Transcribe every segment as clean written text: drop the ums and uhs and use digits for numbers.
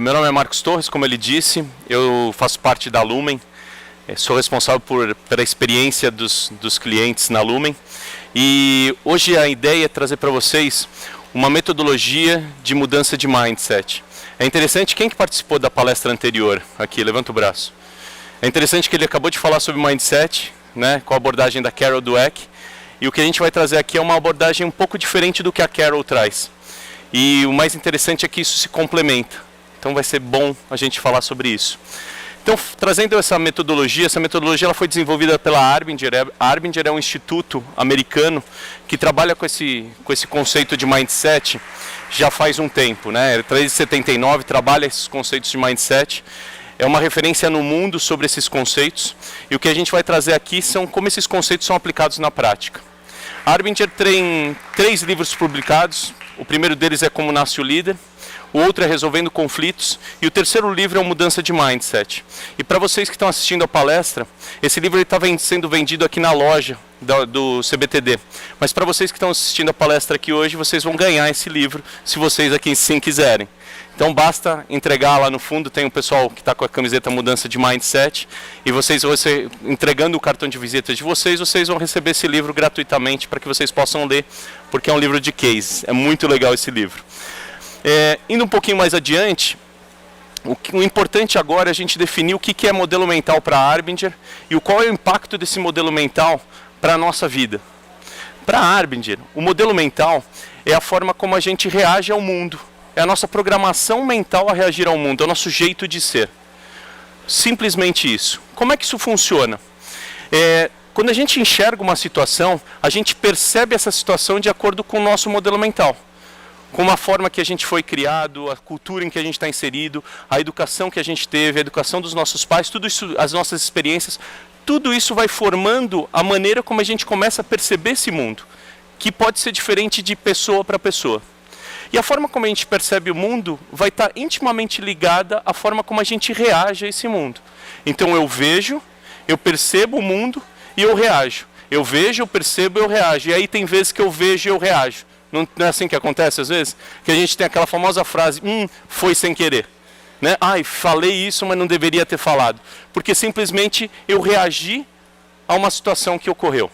Meu nome é Marcos Torres, como ele disse, eu faço parte da Lumen, sou responsável pela experiência dos clientes na Lumen, e hoje a ideia é trazer para vocês uma metodologia de mudança de mindset. É interessante, quem que participou da palestra anterior aqui? Levanta o braço. É interessante que ele acabou de falar sobre mindset, né, com a abordagem da Carol Dweck, e o que a gente vai trazer aqui é uma abordagem um pouco diferente do que a Carol traz. E o mais interessante é que isso se complementa. Então vai ser bom a gente falar sobre isso. Então, trazendo essa metodologia ela foi desenvolvida pela Arbinger. A Arbinger é um instituto americano que trabalha com esse conceito de mindset já faz um tempo, né? Desde 79 trabalha esses conceitos de mindset. É uma referência no mundo sobre esses conceitos. E o que a gente vai trazer aqui são como esses conceitos são aplicados na prática. A Arbinger tem 3 livros publicados. O primeiro deles é Como Nasce o Líder, o outro é Resolvendo Conflitos e o terceiro livro é Mudança de Mindset. E para vocês que estão assistindo a palestra, esse livro está sendo vendido aqui na loja do CBTD. Mas para vocês que estão assistindo a palestra aqui hoje, vocês vão ganhar esse livro, se vocês aqui sim quiserem. Então basta entregar lá no fundo, tem um pessoal que está com a camiseta Mudança de Mindset, e vocês entregando o cartão de visita de vocês vão receber esse livro gratuitamente para que vocês possam ler, porque é um livro de case, é muito legal esse livro. Indo um pouquinho mais adiante, o importante agora é a gente definir o que é modelo mental para a Arbinger e qual é o impacto desse modelo mental para a nossa vida. Para a Arbinger, o modelo mental é a forma como a gente reage ao mundo. É a nossa programação mental a reagir ao mundo, é o nosso jeito de ser. Simplesmente isso. Como é que isso funciona? Quando a gente enxerga uma situação, a gente percebe essa situação de acordo com o nosso modelo mental. Com a forma que a gente foi criado, a cultura em que a gente está inserido, a educação que a gente teve, a educação dos nossos pais, tudo isso, as nossas experiências, tudo isso vai formando a maneira como a gente começa a perceber esse mundo, que pode ser diferente de pessoa para pessoa. E a forma como a gente percebe o mundo vai estar intimamente ligada à forma como a gente reage a esse mundo. Então eu vejo, eu percebo o mundo e eu reajo. Eu vejo, eu percebo e eu reajo. E aí tem vezes que eu vejo e eu reajo. Não é assim que acontece às vezes? Que a gente tem aquela famosa frase, foi sem querer. Né? Ai, falei isso, mas não deveria ter falado. Porque simplesmente eu reagi a uma situação que ocorreu.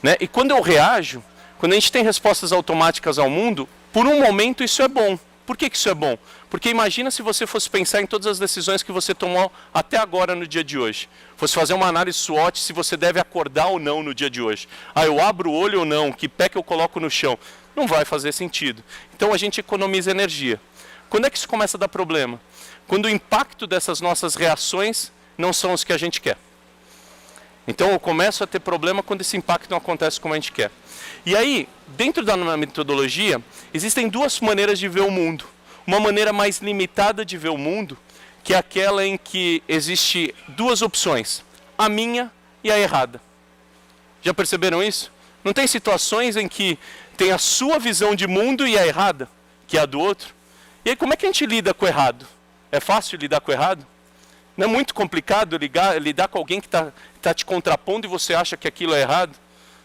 Né? E quando eu reajo, quando a gente tem respostas automáticas ao mundo, por um momento isso é bom. Por que isso é bom? Porque imagina se você fosse pensar em todas as decisões que você tomou até agora no dia de hoje. Fosse fazer uma análise SWOT se você deve acordar ou não no dia de hoje. Eu abro o olho ou não? Que pé que eu coloco no chão? Não vai fazer sentido. Então a gente economiza energia. Quando é que isso começa a dar problema? Quando o impacto dessas nossas reações não são os que a gente quer. Então eu começo a ter problema quando esse impacto não acontece como a gente quer. E aí, dentro da metodologia, existem 2 maneiras de ver o mundo. Uma maneira mais limitada de ver o mundo, que é aquela em que existe 2 opções, a minha e a errada. Já perceberam isso? Não tem situações em que tem a sua visão de mundo e a errada, que é a do outro? E aí como é que a gente lida com o errado? É fácil lidar com o errado? Não é muito complicado lidar com alguém que está te contrapondo e você acha que aquilo é errado?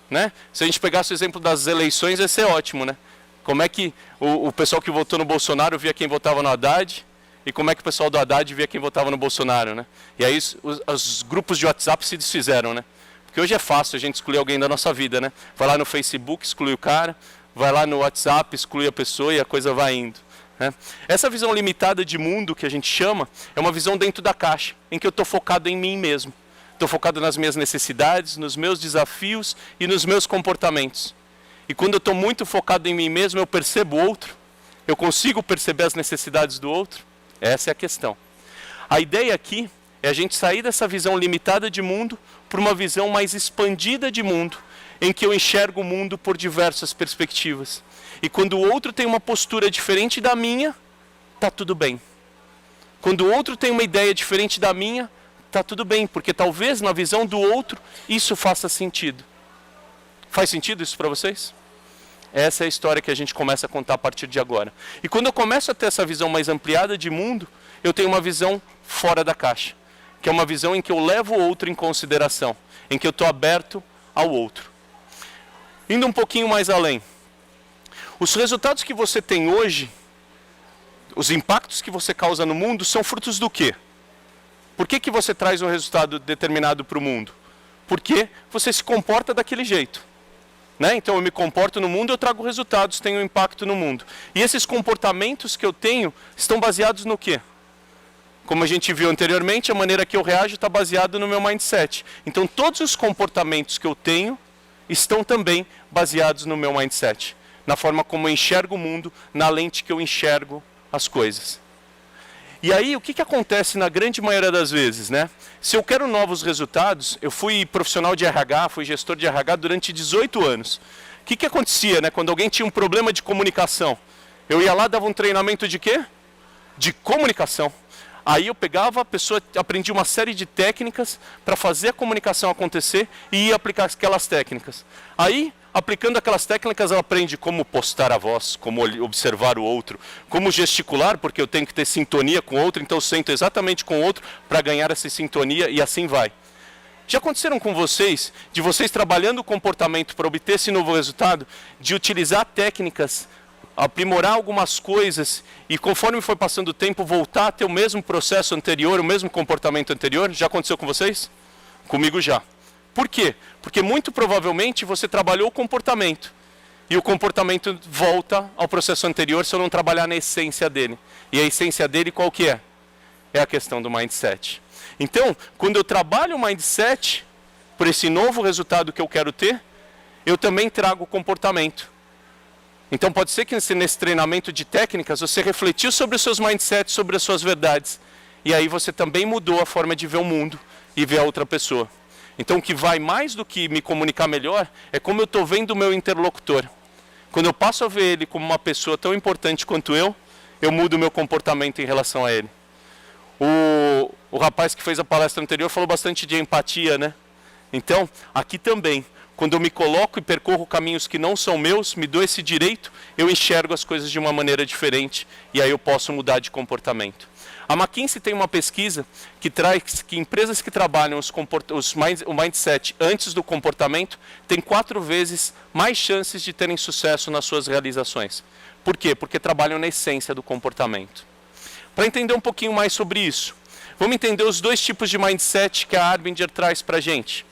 Né? Se a gente pegasse o exemplo das eleições, ia ser ótimo, né? Como é que o pessoal que votou no Bolsonaro via quem votava no Haddad, e como é que o pessoal do Haddad via quem votava no Bolsonaro, né? E aí os grupos de WhatsApp se desfizeram, né? Porque hoje é fácil a gente excluir alguém da nossa vida, né? Vai lá no Facebook, exclui o cara, vai lá no WhatsApp, exclui a pessoa e a coisa vai indo. Né? Essa visão limitada de mundo que a gente chama, é uma visão dentro da caixa, em que eu estou focado em mim mesmo. Estou focado nas minhas necessidades, nos meus desafios e nos meus comportamentos. E quando eu estou muito focado em mim mesmo, eu percebo o outro. Eu consigo perceber as necessidades do outro. Essa é a questão. A ideia aqui é a gente sair dessa visão limitada de mundo para uma visão mais expandida de mundo, em que eu enxergo o mundo por diversas perspectivas. E quando o outro tem uma postura diferente da minha, está tudo bem. Quando o outro tem uma ideia diferente da minha, está tudo bem, porque talvez na visão do outro isso faça sentido. Faz sentido isso para vocês? Essa é a história que a gente começa a contar a partir de agora. E quando eu começo a ter essa visão mais ampliada de mundo, eu tenho uma visão fora da caixa, que é uma visão em que eu levo o outro em consideração, em que eu estou aberto ao outro. Indo um pouquinho mais além, os resultados que você tem hoje os impactos que você causa no mundo são frutos do quê? Por que você traz um resultado determinado para o mundo? Porque você se comporta daquele jeito. Né? Então eu me comporto no mundo, eu trago resultados, tenho um impacto no mundo. E esses comportamentos que eu tenho estão baseados no quê? Como a gente viu anteriormente, a maneira que eu reajo está baseada no meu mindset. Então todos os comportamentos que eu tenho estão também baseados no meu mindset. Na forma como eu enxergo o mundo, na lente que eu enxergo as coisas. E aí, o que acontece na grande maioria das vezes, né? Se eu quero novos resultados, eu fui profissional de RH, fui gestor de RH durante 18 anos. O que acontecia, né? Quando alguém tinha um problema de comunicação, eu ia lá, dava um treinamento de quê? De comunicação. Aí eu pegava a pessoa, aprendia uma série de técnicas para fazer a comunicação acontecer e ia aplicar aquelas técnicas. Aí, aplicando aquelas técnicas, ela aprende como postar a voz, como observar o outro, como gesticular, porque eu tenho que ter sintonia com o outro, então eu sento exatamente com o outro para ganhar essa sintonia e assim vai. Já aconteceram com vocês, de vocês trabalhando o comportamento para obter esse novo resultado, de utilizar técnicas, aprimorar algumas coisas e conforme foi passando o tempo voltar a ter o mesmo processo anterior, o mesmo comportamento anterior? Já aconteceu com vocês? Comigo já. Por quê? Porque muito provavelmente você trabalhou o comportamento e o comportamento volta ao processo anterior se eu não trabalhar na essência dele. E a essência dele qual que é? É a questão do mindset. Então, quando eu trabalho o mindset por esse novo resultado que eu quero ter, eu também trago o comportamento. Então pode ser que nesse treinamento de técnicas você refletiu sobre os seus mindsets, sobre as suas verdades. E aí você também mudou a forma de ver o mundo e ver a outra pessoa. Então o que vai mais do que me comunicar melhor é como eu estou vendo o meu interlocutor. Quando eu passo a ver ele como uma pessoa tão importante quanto eu mudo o meu comportamento em relação a ele. O rapaz que fez a palestra anterior falou bastante de empatia, né? Então, aqui também, quando eu me coloco e percorro caminhos que não são meus, me dou esse direito, eu enxergo as coisas de uma maneira diferente e aí eu posso mudar de comportamento. A McKinsey tem uma pesquisa que traz que empresas que trabalham o mindset antes do comportamento têm 4 vezes mais chances de terem sucesso nas suas realizações. Por quê? Porque trabalham na essência do comportamento. Para entender um pouquinho mais sobre isso, vamos entender os 2 tipos de mindset que a Arbinger traz para a gente.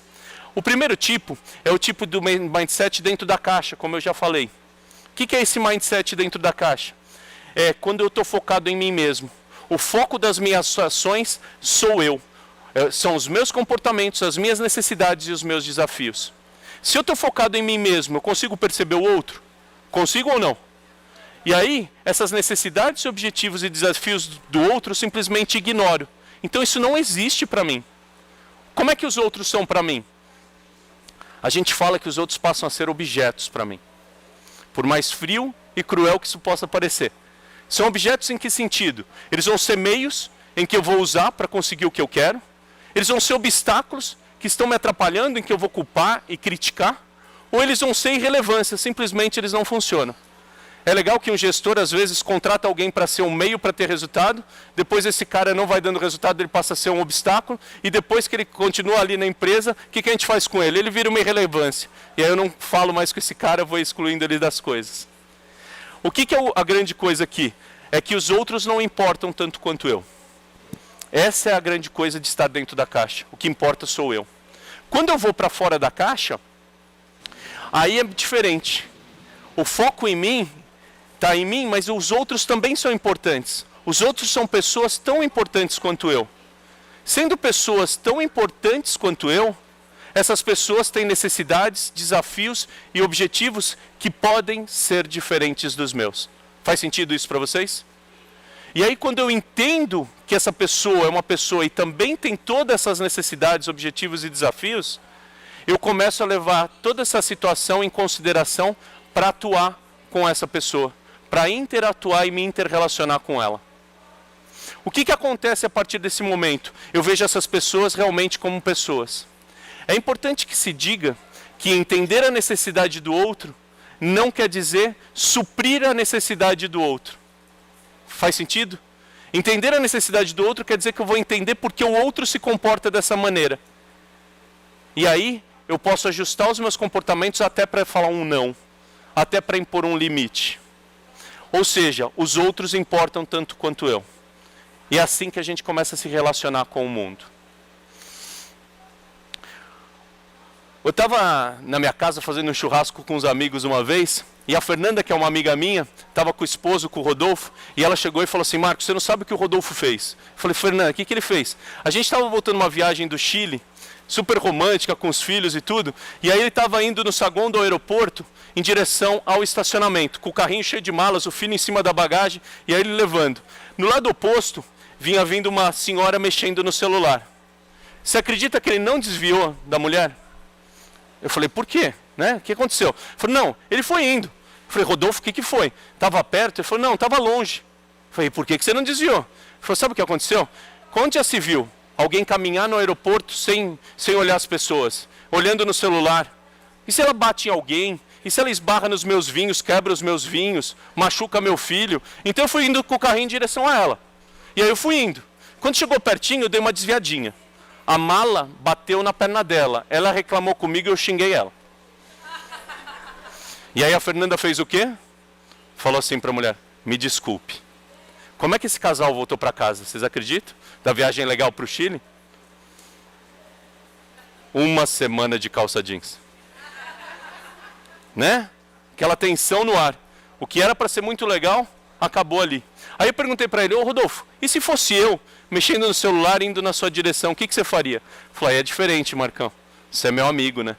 O primeiro tipo é o tipo do mindset dentro da caixa, como eu já falei. O que é esse mindset dentro da caixa? É quando eu estou focado em mim mesmo. O foco das minhas ações sou eu. São os meus comportamentos, as minhas necessidades e os meus desafios. Se eu estou focado em mim mesmo, eu consigo perceber o outro? Consigo ou não? E aí, essas necessidades, objetivos e desafios do outro eu simplesmente ignoro. Então isso não existe para mim. Como é que os outros são para mim? A gente fala que os outros passam a ser objetos para mim. Por mais frio e cruel que isso possa parecer. São objetos em que sentido? Eles vão ser meios em que eu vou usar para conseguir o que eu quero. Eles vão ser obstáculos que estão me atrapalhando, em que eu vou culpar e criticar. Ou eles vão ser irrelevância, simplesmente eles não funcionam. É legal que um gestor, às vezes, contrata alguém para ser um meio para ter resultado, depois esse cara não vai dando resultado, ele passa a ser um obstáculo, e depois que ele continua ali na empresa, o que a gente faz com ele? Ele vira uma irrelevância. E aí eu não falo mais com esse cara, vou excluindo ele das coisas. O que é a grande coisa aqui? É que os outros não importam tanto quanto eu. Essa é a grande coisa de estar dentro da caixa. O que importa sou eu. Quando eu vou para fora da caixa, aí é diferente. O foco em mim está em mim, mas os outros também são importantes. Os outros são pessoas tão importantes quanto eu. Sendo pessoas tão importantes quanto eu, essas pessoas têm necessidades, desafios e objetivos que podem ser diferentes dos meus. Faz sentido isso para vocês? E aí quando eu entendo que essa pessoa é uma pessoa e também tem todas essas necessidades, objetivos e desafios, eu começo a levar toda essa situação em consideração para atuar com essa pessoa, para interatuar e me interrelacionar com ela. O que acontece a partir desse momento? Eu vejo essas pessoas realmente como pessoas. É importante que se diga que entender a necessidade do outro não quer dizer suprir a necessidade do outro. Faz sentido? Entender a necessidade do outro quer dizer que eu vou entender porque o outro se comporta dessa maneira. E aí eu posso ajustar os meus comportamentos até para falar um não, até para impor um limite. Ou seja, os outros importam tanto quanto eu. E é assim que a gente começa a se relacionar com o mundo. Eu estava na minha casa fazendo um churrasco com os amigos uma vez, e a Fernanda, que é uma amiga minha, estava com o esposo, com o Rodolfo, e ela chegou e falou assim: Marcos, você não sabe o que o Rodolfo fez? Eu falei: Fernanda, o que ele fez? A gente estava voltando uma viagem do Chile, super romântica, com os filhos e tudo, e aí ele estava indo no saguão do aeroporto, em direção ao estacionamento, com o carrinho cheio de malas, o filho em cima da bagagem, e aí ele levando. No lado oposto, vinha vindo uma senhora mexendo no celular. Você acredita que ele não desviou da mulher? Eu falei: por quê? Né? O que aconteceu? Ele falou: não, ele foi indo. Eu falei: Rodolfo, o que foi? Estava perto? Ele falou: não, estava longe. Eu falei: por que você não desviou? Ele falou: sabe o que aconteceu? Quando já se viu alguém caminhar no aeroporto sem olhar as pessoas, olhando no celular? E se ela bate em alguém? E se ela esbarra nos meus vinhos, quebra os meus vinhos, machuca meu filho? Então eu fui indo com o carrinho em direção a ela. E aí eu fui indo. Quando chegou pertinho, eu dei uma desviadinha. A mala bateu na perna dela. Ela reclamou comigo e eu xinguei ela. E aí a Fernanda fez o quê? Falou assim para a mulher: me desculpe. Como é que esse casal voltou para casa? Vocês acreditam? Da viagem legal para o Chile? Uma semana de calça jeans. Né? Aquela tensão no ar. O que era para ser muito legal, acabou ali. Aí eu perguntei para ele: ô Rodolfo, e se fosse eu mexendo no celular, indo na sua direção, o que você faria? Eu falei: é diferente, Marcão. Você é meu amigo, né?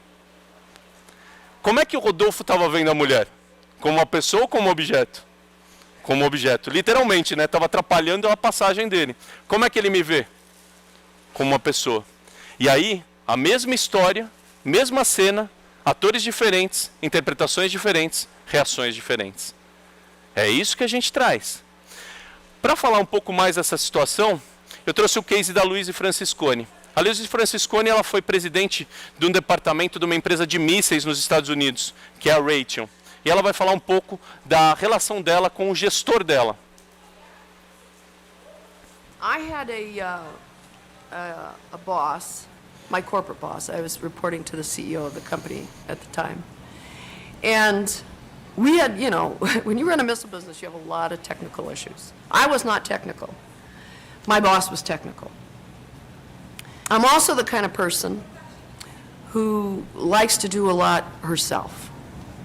Como é que o Rodolfo estava vendo a mulher? Como uma pessoa ou como objeto? Como objeto. Literalmente, né? Estava atrapalhando a passagem dele. Como é que ele me vê? Como uma pessoa. E aí, a mesma história, mesma cena, atores diferentes, interpretações diferentes, reações diferentes. É isso que a gente traz. Para falar um pouco mais dessa situação, eu trouxe o case da Luiz Franciscone. A Luiz Franciscone, ela foi presidente de um departamento de uma empresa de mísseis nos Estados Unidos, que é a Raytheon. E ela vai falar um pouco da relação dela com o gestor dela. I had a boss, my corporate boss. I was reporting to the CEO of the company at the time. And we had, you know, when you run a missile business, you have a lot of technical issues. I was not technical. My boss was technical. I'm also the kind of person who likes to do a lot herself.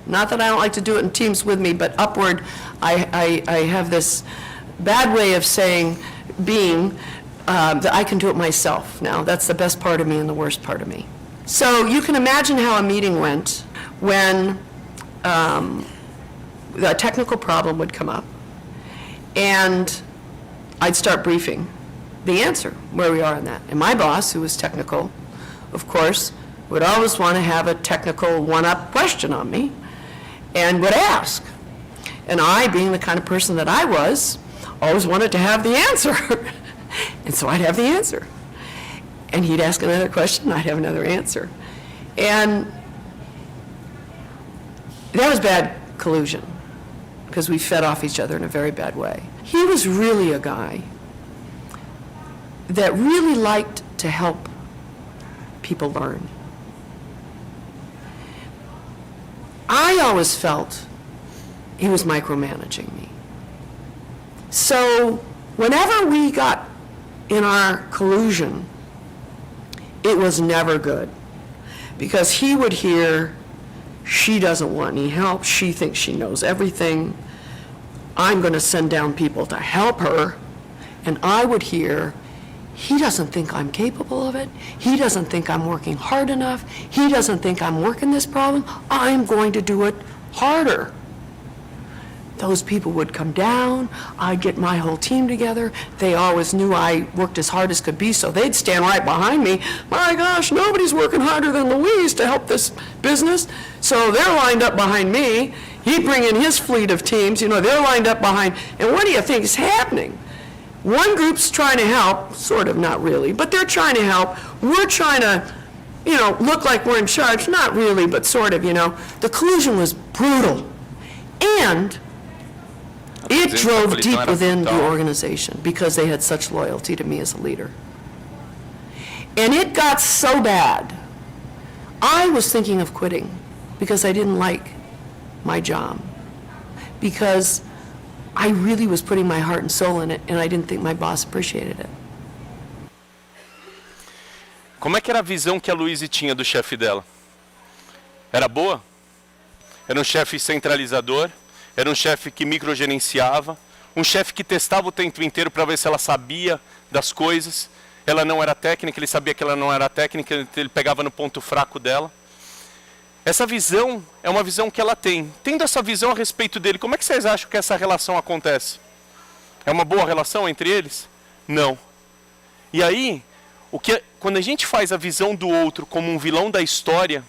Not that I don't like to do it in teams with me, but upward, I have this bad way of saying, that I can do it myself now. That's the best part of me and the worst part of me. So you can imagine how a meeting went when a technical problem would come up, and I'd start briefing the answer, where we are on that. And my boss, who was technical, of course, would always want to have a technical one-up question on me, and would ask. And I, being the kind of person that I was, always wanted to have the answer. And so I'd have the answer. And he'd ask another question, I'd have another answer. And that was bad collusion, because we fed off each other in a very bad way. He was really a guy that really liked to help people learn. I always felt he was micromanaging me. So whenever we got in our collusion, it was never good, because he would hear, she doesn't want any help, she thinks she knows everything, I'm going to send down people to help her, and I would hear, he doesn't think I'm capable of it, he doesn't think I'm working hard enough, he doesn't think I'm working this problem, I'm going to do it harder. Those people would come down, I'd get my whole team together, they always knew I worked as hard as could be, so they'd stand right behind me. My gosh, nobody's working harder than Luis to help this business. So they're lined up behind me, he'd bring in his fleet of teams, you know, they're lined up behind, and what do you think is happening? One group's trying to help, sort of, not really, but they're trying to help. We're trying to, you know, look like we're in charge, not really, but sort of, you know. The collusion was brutal. And it drove deep within the organization because they had such loyalty to me as a leader. And it got so bad, I was thinking of quitting because I didn't like my job. Because I really was putting my heart and soul in it, and I didn't think my boss appreciated it. Como é que era a visão que a Louise tinha do chefe dela? Era boa? Era um chefe centralizador? Era um chefe que microgerenciava? Um chefe que testava o tempo inteiro para ver se ela sabia das coisas? Ela não era técnica, ele sabia que ela não era técnica, ele pegava no ponto fraco dela. Essa visão é uma visão que ela tem. Tendo essa visão a respeito dele, como é que vocês acham que essa relação acontece? É uma boa relação entre eles? Não. E aí, quando a gente faz a visão do outro como um vilão da história,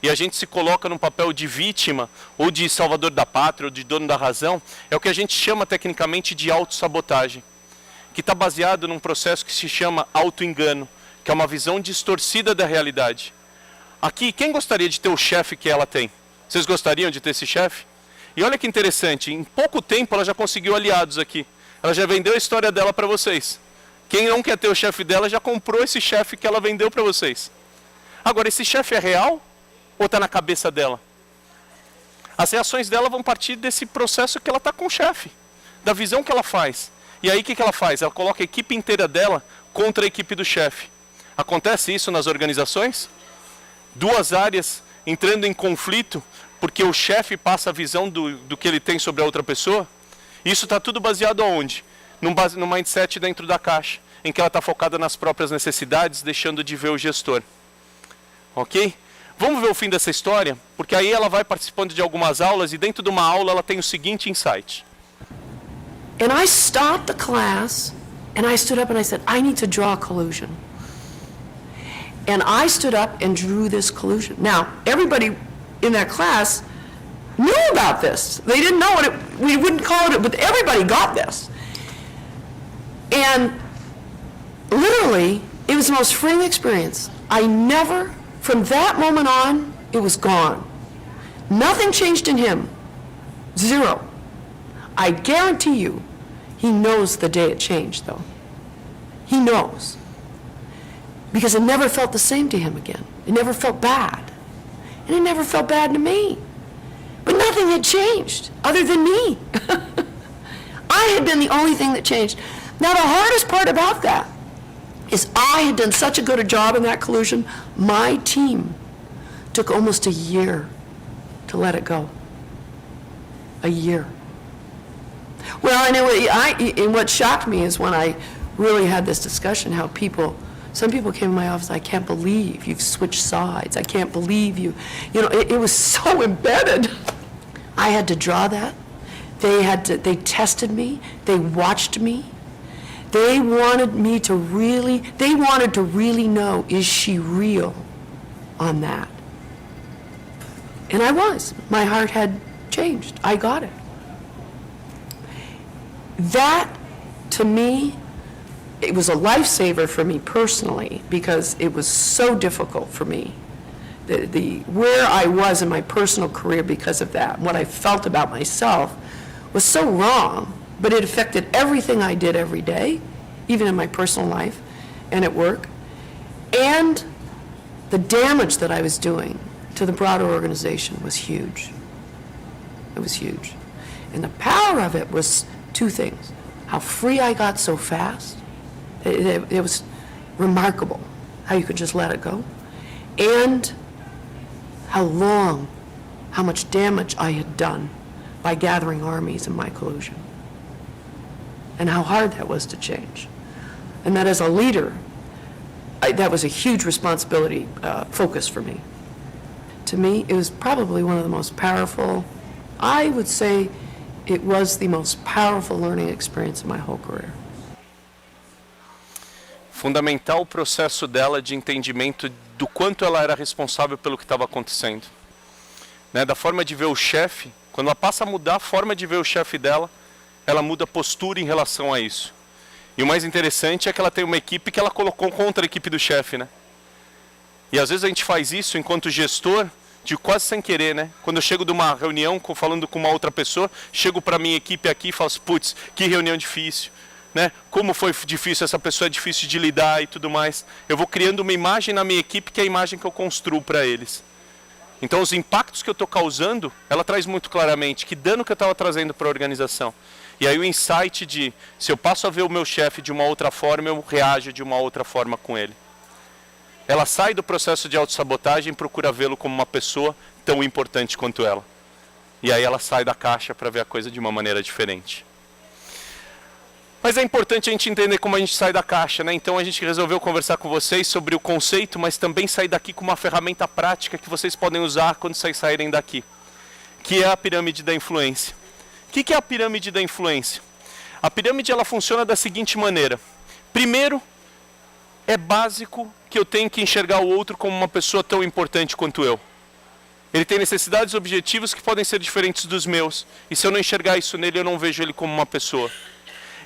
e a gente se coloca num papel de vítima, ou de salvador da pátria, ou de dono da razão, é o que a gente chama tecnicamente de autossabotagem, que está baseado num processo que se chama auto-engano, que é uma visão distorcida da realidade. Aqui, quem gostaria de ter o chefe que ela tem? Vocês gostariam de ter esse chefe? E olha que interessante, em pouco tempo ela já conseguiu aliados aqui. Ela já vendeu a história dela para vocês. Quem não quer ter o chefe dela já comprou esse chefe que ela vendeu para vocês. Agora, esse chefe é real ou está na cabeça dela? As reações dela vão partir desse processo que ela está com o chefe, da visão que ela faz. E aí o que ela faz? Ela coloca a equipe inteira dela contra a equipe do chefe. Acontece isso nas organizações? Duas áreas entrando em conflito porque o chefe passa a visão do que ele tem sobre a outra pessoa? Isso está tudo baseado aonde? No mindset dentro da caixa, em que ela está focada nas próprias necessidades, deixando de ver o gestor. Ok? Vamos ver o fim dessa história? Porque aí ela vai participando de algumas aulas e dentro de uma aula ela tem o seguinte insight. And I stopped the class, and I stood up and I said, I need to draw a collusion. And I stood up and drew this collusion. Now, everybody in that class knew about this. They didn't know it. We wouldn't call it, but everybody got this. And literally, it was the most freeing experience. I never, from that moment on, it was gone. Nothing changed in him. Zero. I guarantee you, he knows the day it changed, though. He knows. Because it never felt the same to him again. It never felt bad. And it never felt bad to me. But nothing had changed, other than me. I had been the only thing that changed. Now, the hardest part about that is I had done such a good a job in that collusion, my team took almost a year to let it go. A year. Well, and what shocked me is when I really had this discussion, how some people came in my office, I can't believe you've switched sides. I can't believe it was so embedded. I had to draw that. They tested me, they watched me. They wanted to really know, is she real on that? And I was. My heart had changed. I got it. That, to me, it was a lifesaver for me personally, because it was so difficult for me. Where I was in my personal career because of that, what I felt about myself was so wrong, but it affected everything I did every day, even in my personal life and at work. And the damage that I was doing to the broader organization was huge. It was huge. And the power of it was two things. How free I got so fast. It was remarkable how you could just let it go. And how much damage I had done by gathering armies in my collusion. And how hard that was to change. And that as a leader, that was a huge responsibility focus for me. To me, it was probably one of the most powerful, I would say it was the most powerful learning experience in my whole career. Fundamental o processo dela de entendimento do quanto ela era responsável pelo que estava acontecendo. Né? Da forma de ver o chefe, quando ela passa a mudar a forma de ver o chefe dela, ela muda a postura em relação a isso. E o mais interessante é que ela tem uma equipe que ela colocou contra a equipe do chefe, né? E às vezes a gente faz isso enquanto gestor, de quase sem querer, né? Quando eu chego de uma reunião falando com uma outra pessoa, chego para a minha equipe aqui e falo, putz, que reunião difícil, né? Como foi difícil, essa pessoa é difícil de lidar e tudo mais. Eu vou criando uma imagem na minha equipe que é a imagem que eu construo para eles. Então os impactos que eu estou causando, ela traz muito claramente que dano que eu estava trazendo para a organização. E aí o insight de, se eu passo a ver o meu chefe de uma outra forma, eu reajo de uma outra forma com ele. Ela sai do processo de autossabotagem e procura vê-lo como uma pessoa tão importante quanto ela. E aí ela sai da caixa para ver a coisa de uma maneira diferente. Mas é importante a gente entender como a gente sai da caixa, né? Então a gente resolveu conversar com vocês sobre o conceito, mas também sair daqui com uma ferramenta prática que vocês podem usar quando vocês saírem daqui, que é a pirâmide da influência. O que é a pirâmide da influência? A pirâmide ela funciona da seguinte maneira. Primeiro, é básico que eu tenho que enxergar o outro como uma pessoa tão importante quanto eu. Ele tem necessidades e objetivos que podem ser diferentes dos meus. E se eu não enxergar isso nele, eu não vejo ele como uma pessoa.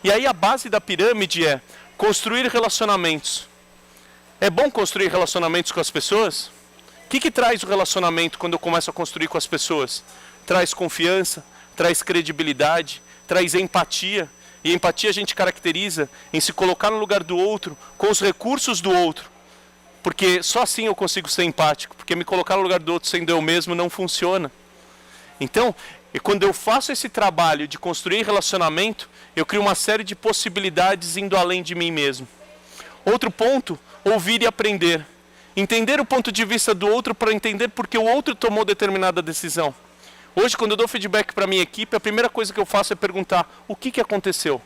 E aí a base da pirâmide é construir relacionamentos. É bom construir relacionamentos com as pessoas? O que traz o relacionamento quando eu começo a construir com as pessoas? Traz confiança, traz credibilidade, traz empatia. E empatia a gente caracteriza em se colocar no lugar do outro, com os recursos do outro. Porque só assim eu consigo ser empático. Porque me colocar no lugar do outro sendo eu mesmo não funciona. Então, quando eu faço esse trabalho de construir relacionamento, eu crio uma série de possibilidades indo além de mim mesmo. Outro ponto, ouvir e aprender. Entender o ponto de vista do outro para entender por que o outro tomou determinada decisão. Hoje, quando eu dou feedback para a minha equipe, a primeira coisa que eu faço é perguntar o que aconteceu.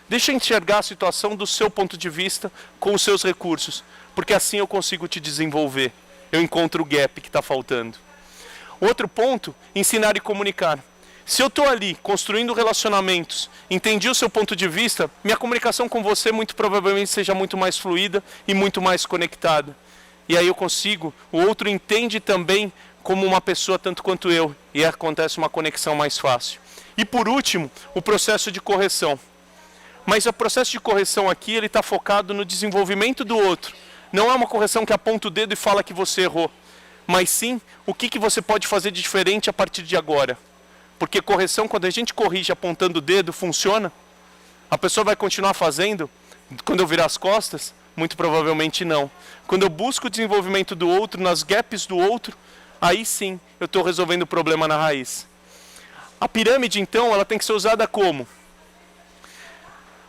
Deixa eu enxergar a situação do seu ponto de vista com os seus recursos, porque assim eu consigo te desenvolver. Eu encontro o gap que está faltando. Outro ponto, ensinar e comunicar. Se eu estou ali construindo relacionamentos, entendi o seu ponto de vista, minha comunicação com você muito provavelmente seja muito mais fluida e muito mais conectada. E aí eu consigo, o outro entende também como uma pessoa tanto quanto eu, e acontece uma conexão mais fácil. E por último, o processo de correção. Mas o processo de correção aqui, ele está focado no desenvolvimento do outro. Não é uma correção que aponta o dedo e fala que você errou, mas sim o que você pode fazer de diferente a partir de agora. Porque correção, quando a gente corrige apontando o dedo, funciona? A pessoa vai continuar fazendo quando eu virar as costas? Muito provavelmente não. Quando eu busco o desenvolvimento do outro, nas gaps do outro, aí sim eu estou resolvendo o problema na raiz. A pirâmide, então, ela tem que ser usada como?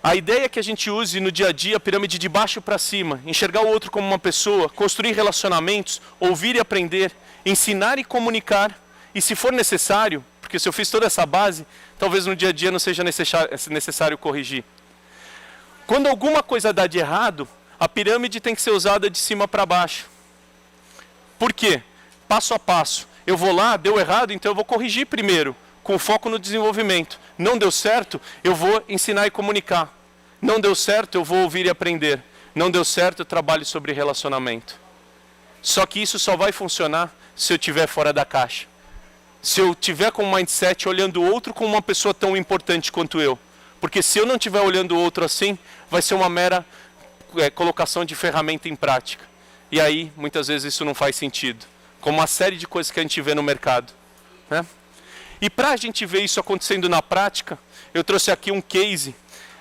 A ideia é que a gente use no dia a dia a pirâmide de baixo para cima, enxergar o outro como uma pessoa, construir relacionamentos, ouvir e aprender, ensinar e comunicar, e se for necessário, porque se eu fiz toda essa base, talvez no dia a dia não seja necessário corrigir. Quando alguma coisa dá de errado, a pirâmide tem que ser usada de cima para baixo. Por quê? Passo a passo. Eu vou lá, deu errado, então eu vou corrigir primeiro, com foco no desenvolvimento. Não deu certo, eu vou ensinar e comunicar. Não deu certo, eu vou ouvir e aprender. Não deu certo, eu trabalho sobre relacionamento. Só que isso só vai funcionar se eu estiver fora da caixa. Se eu tiver com um mindset olhando o outro como uma pessoa tão importante quanto eu. Porque se eu não estiver olhando o outro assim, vai ser uma mera colocação de ferramenta em prática. E aí, muitas vezes isso não faz sentido. Como uma série de coisas que a gente vê no mercado, né? E para a gente ver isso acontecendo na prática, eu trouxe aqui um case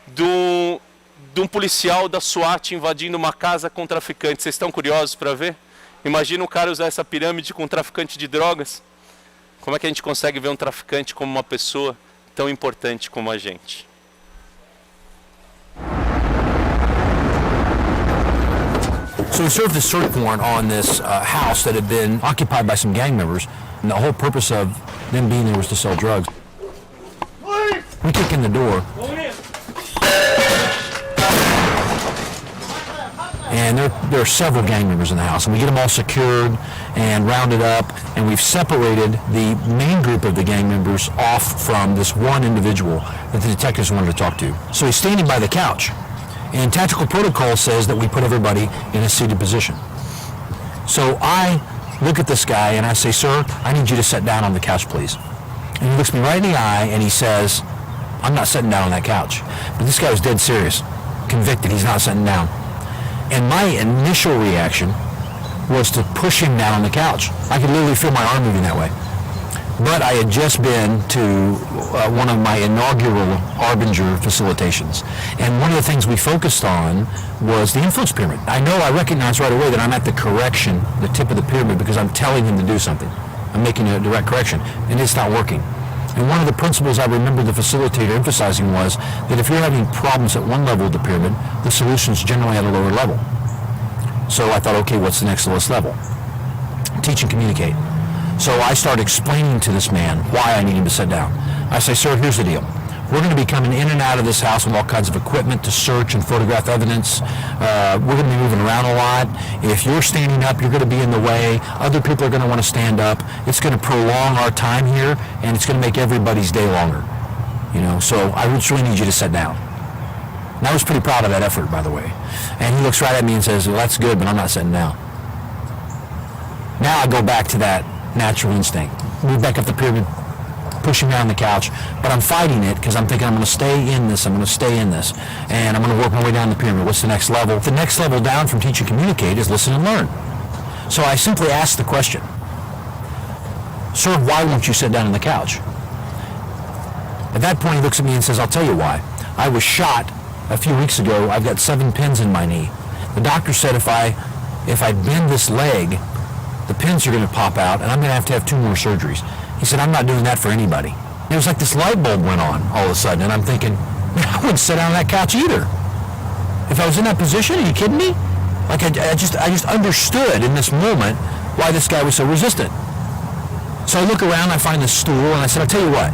de um policial da SWAT invadindo uma casa com traficantes. Vocês estão curiosos para ver? Imagina o cara usar essa pirâmide com um traficante de drogas. Como é que a gente consegue ver um traficante como uma pessoa tão importante como a gente? So we served a search warrant on this house that had been occupied by some gang members, and the whole purpose of them being there was to sell drugs. We kick in the door, and there are several gang members in the house, and we get them all secured and rounded up, and we've separated the main group of the gang members off from this one individual that the detectives wanted to talk to. So he's standing by the couch, and tactical protocol says that we put everybody in a seated position. So I look at this guy and I say, "Sir, I need you to sit down on the couch, please." And he looks me right in the eye and he says, "I'm not sitting down on that couch." But this guy was dead serious, convicted, he's not sitting down. And my initial reaction was to push him down on the couch. I could literally feel my arm moving that way. But I had just been to one of my inaugural Arbinger facilitations. And one of the things we focused on was the influence pyramid. I know I recognize right away that I'm at the correction, the tip of the pyramid, because I'm telling him to do something. I'm making a direct correction, and it's not working. And one of the principles I remember the facilitator emphasizing was that if you're having problems at one level of the pyramid, the solution's generally at a lower level. So I thought, okay, what's the next lowest level? Teach and communicate. So I started explaining to this man why I need him to sit down. I say, sir, here's the deal. We're going to be coming in and out of this house with all kinds of equipment to search and photograph evidence. We're going to be moving around a lot. If you're standing up, you're going to be in the way. Other people are going to want to stand up. It's going to prolong our time here, and it's going to make everybody's day longer. You know, so I just really need you to sit down. And I was pretty proud of that effort, by the way. And he looks right at me and says, well, that's good, but I'm not sitting down. Now I go back to that natural instinct. Move back up the pyramid, pushing down the couch, but I'm fighting it because I'm thinking I'm going to stay in this, and I'm going to work my way down the pyramid. What's the next level? The next level down from teach and communicate is listen and learn. So I simply ask the question, sir, why won't you sit down on the couch? At that point he looks at me and says, I'll tell you why. I was shot a few weeks ago. I've got 7 pins in my knee. The doctor said if I bend this leg, the pins are going to pop out, and I'm going to have 2 more surgeries. He said, I'm not doing that for anybody. It was like this light bulb went on all of a sudden, and I'm thinking, man, I wouldn't sit down on that couch either. If I was in that position, are you kidding me? Like I just understood in this moment why this guy was so resistant. So I look around, I find this stool, and I said, I'll tell you what.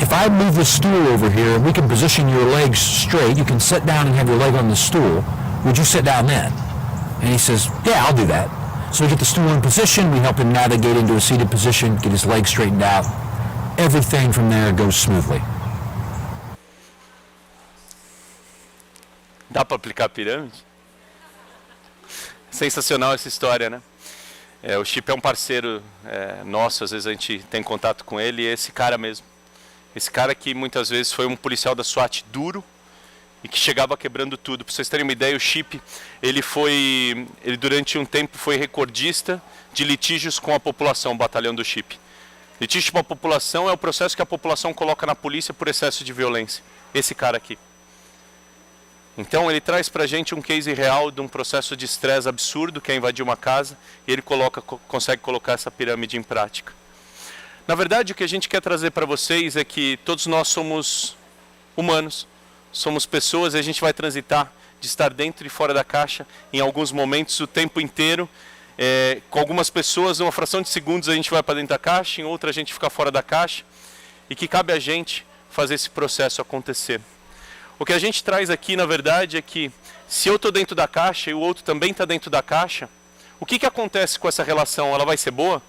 If I move this stool over here, and we can position your legs straight, you can sit down and have your leg on the stool, would you sit down then? And he says, yeah, I'll do that. So we get the stool in position, we help him navigate into a seated position, get his legs straightened out. Everything from there goes smoothly. Dá para aplicar a pirâmide? Sensacional essa história, né? O Chip é um parceiro nosso, às vezes a gente tem contato com ele, e é esse cara mesmo. Esse cara que muitas vezes foi um policial da SWAT duro e que chegava quebrando tudo. Para vocês terem uma ideia, o Chip, ele durante um tempo foi recordista de litígios com a população, o batalhão do Chip. Litígio com a população é o processo que a população coloca na polícia por excesso de violência. Esse cara aqui. Então ele traz pra gente um case real de um processo de estresse absurdo, que é invadir uma casa, e ele consegue colocar essa pirâmide em prática. Na verdade, o que a gente quer trazer para vocês é que todos nós somos humanos, somos pessoas, e a gente vai transitar de estar dentro e fora da caixa em alguns momentos o tempo inteiro. Com algumas pessoas, uma fração de segundos a gente vai para dentro da caixa, em outra a gente fica fora da caixa, e que cabe a gente fazer esse processo acontecer. O que a gente traz aqui, na verdade, é que se eu estou dentro da caixa e o outro também está dentro da caixa, o que acontece com essa relação? Ela vai ser boa?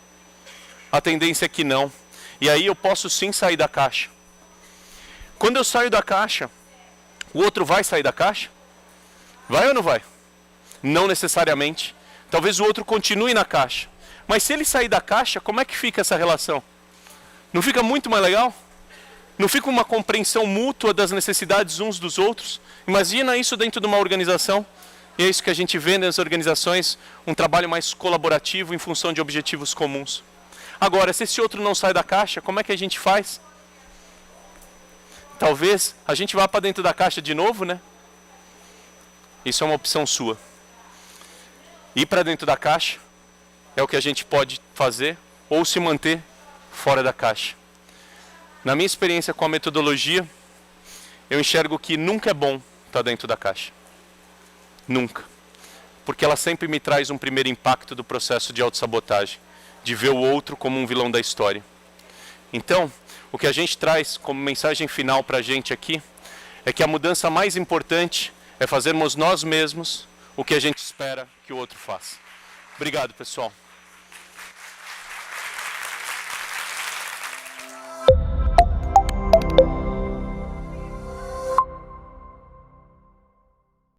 A tendência é que não. E aí eu posso sim sair da caixa. Quando eu saio da caixa, o outro vai sair da caixa? Vai ou não vai? Não necessariamente. Talvez o outro continue na caixa. Mas se ele sair da caixa, como é que fica essa relação? Não fica muito mais legal? Não fica uma compreensão mútua das necessidades uns dos outros? Imagina isso dentro de uma organização. E é isso que a gente vê nas organizações, um trabalho mais colaborativo em função de objetivos comuns. Agora, se esse outro não sai da caixa, como é que a gente faz? Talvez a gente vá para dentro da caixa de novo, né? Isso é uma opção sua. Ir para dentro da caixa é o que a gente pode fazer, ou se manter fora da caixa. Na minha experiência com a metodologia, eu enxergo que nunca é bom estar dentro da caixa. Nunca. Porque ela sempre me traz um primeiro impacto do processo de autossabotagem, de ver o outro como um vilão da história. Então, o que a gente traz como mensagem final para a gente aqui, é que a mudança mais importante é fazermos nós mesmos o que a gente espera que o outro faça. Obrigado, pessoal.